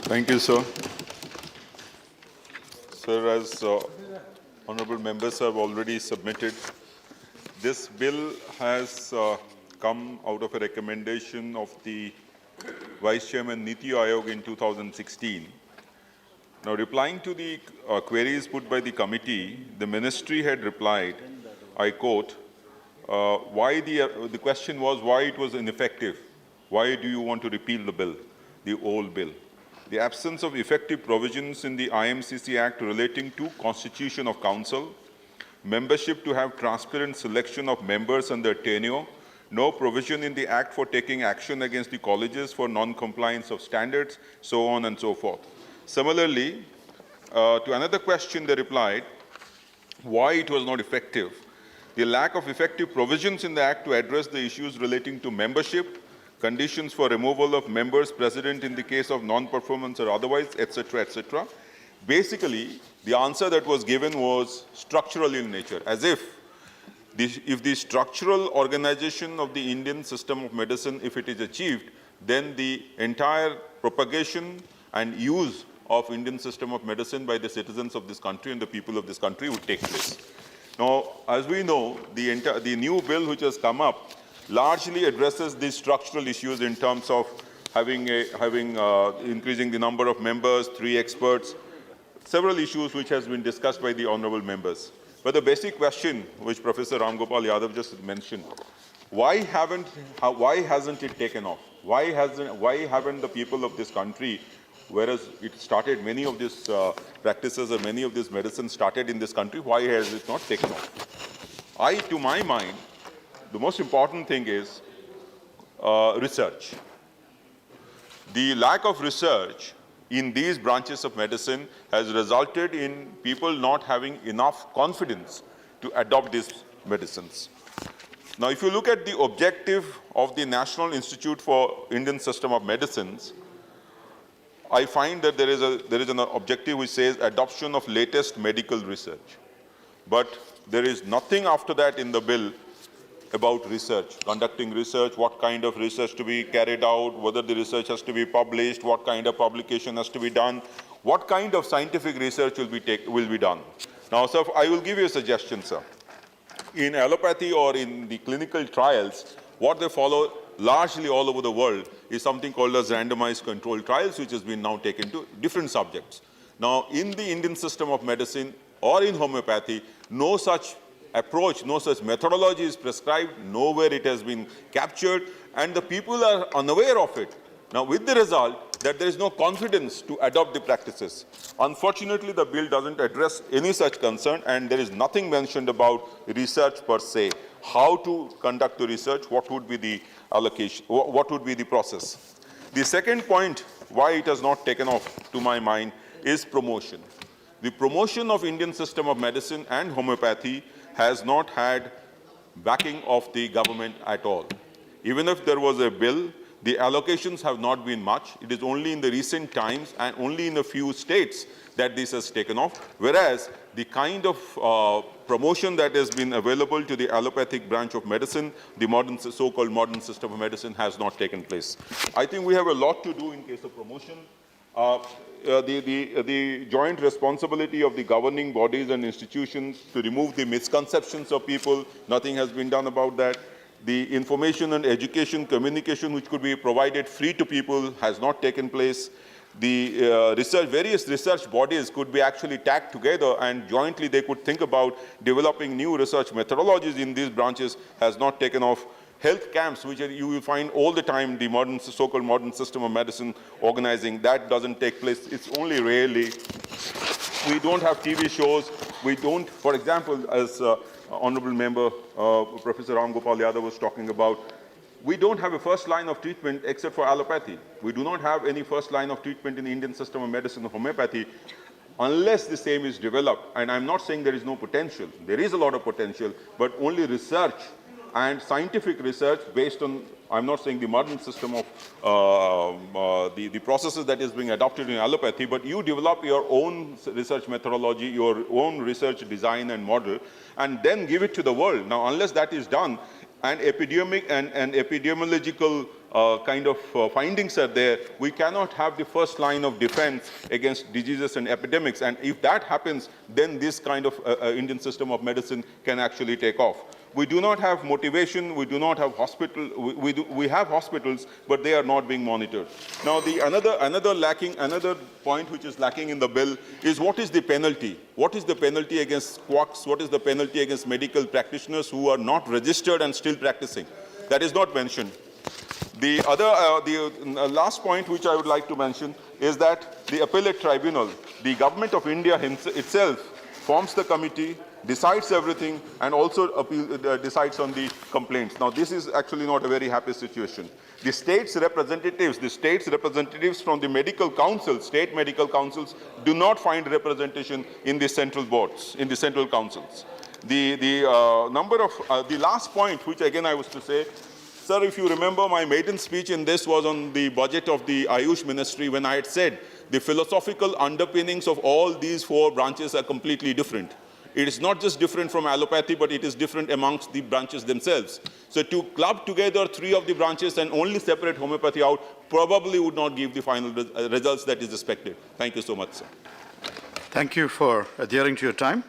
Thank you, sir. Sir, as honorable members have already submitted, this bill has come out of a recommendation of the Vice Chairman Niti Aayog in 2016. Now, replying to the queries put by the committee, the ministry had replied, I quote, the question was why it was ineffective. Why do you want to repeal the bill, the old bill? The absence of effective provisions in the IMCC Act relating to Constitution of Council, membership to have transparent selection of members and their tenure, no provision in the Act for taking action against the colleges for non-compliance of standards, so on and so forth. Similarly, to another question they replied, why it was not effective. The lack of effective provisions in the Act to address the issues relating to membership, conditions for removal of members present in the case of non-performance or otherwise, etc., etc. Basically, the answer that was given was structural in nature, as if the structural organization of the Indian system of medicine, if it is achieved, then the entire propagation and use of Indian system of medicine by the citizens of this country and the people of this country would take place. Now, as we know, the new bill which has come up largely addresses these structural issues in terms of increasing the number of members, 3 experts, several issues which has been discussed by the honorable members. But the basic question which Professor Ram Gopal Yadav just mentioned, why hasn't it taken off? Why haven't the people of this country, whereas it started, many of these practices or many of these medicines started in this country, why has it not taken off? To my mind, the most important thing is research. The lack of research in these branches of medicine has resulted in people not having enough confidence to adopt these medicines. Now, if you look at the objective of the National Institute for Indian System of Medicines, I find that there is an objective which says adoption of latest medical research. But there is nothing after that in the bill about research, conducting research, what kind of research to be carried out, whether the research has to be published, what kind of publication has to be done, what kind of scientific research will be done. Now, sir, I will give you a suggestion, sir. In allopathy or in the clinical trials, what they follow largely all over the world is something called as randomized controlled trials, which has been now taken to different subjects. Now, in the Indian system of medicine or in homeopathy, no such approach, no such methodology is prescribed, nowhere it has been captured, and the people are unaware of it. Now, with the result that there is no confidence to adopt the practices. Unfortunately, the bill doesn't address any such concern, and there is nothing mentioned about research per se. How to conduct the research, what would be the allocation, what would be the process. The second point why it has not taken off, to my mind, is promotion. The promotion of Indian system of medicine and homeopathy has not had backing of the government at all. Even if there was a bill, the allocations have not been much. It is only in the recent times and only in a few states that this has taken off, whereas the kind of promotion that has been available to the allopathic branch of medicine, the so-called modern system of medicine, has not taken place. I think we have a lot to do in case of promotion. The joint responsibility of the governing bodies and institutions to remove the misconceptions of people, nothing has been done about that. The information and education, communication which could be provided free to people has not taken place. The various research bodies could be actually tagged together and jointly they could think about developing new research methodologies in these branches has not taken off. Health camps, which you will find all the time, the so-called modern system of medicine organizing, that doesn't take place. It's only rarely. We don't have TV shows. We don't, for example, as Honorable Member Professor Ram Gopal Yadav was talking about, we don't have a first line of treatment except for allopathy. We do not have any first line of treatment in the Indian system of medicine or homeopathy unless the same is developed. And I'm not saying there is no potential. There is a lot of potential, but only research and scientific research based on, I'm not saying the modern system of the processes that is being adopted in allopathy, but you develop your own research methodology, your own research design and model, and then give it to the world. Now, unless that is done, and epidemiological kind of findings are there, we cannot have the first line of defense against diseases and epidemics. And if that happens, then this kind of Indian system of medicine can actually take off. We do not have motivation, we do not have we have hospitals, but they are not being monitored. Now, another point which is lacking in the bill is what is the penalty? What is the penalty against quacks? What is the penalty against medical practitioners who are not registered and still practicing? That is not mentioned. The last point which I would like to mention is that the appellate tribunal, the government of India itself forms the committee, decides everything, and also decides on the complaints. Now, this is actually not a very happy situation. The state's representatives from the medical councils, state medical councils, do not find representation in the central boards, in the central councils. The last point, which again I was to say, sir, if you remember, my maiden speech in this was on the budget of the Ayush Ministry, when I had said the philosophical underpinnings of all these 4 branches are completely different. It is not just different from allopathy, but it is different amongst the branches themselves. So to club together 3 of the branches and only separate homeopathy out probably would not give the final results that is expected. Thank you so much, sir. Thank you for adhering to your time.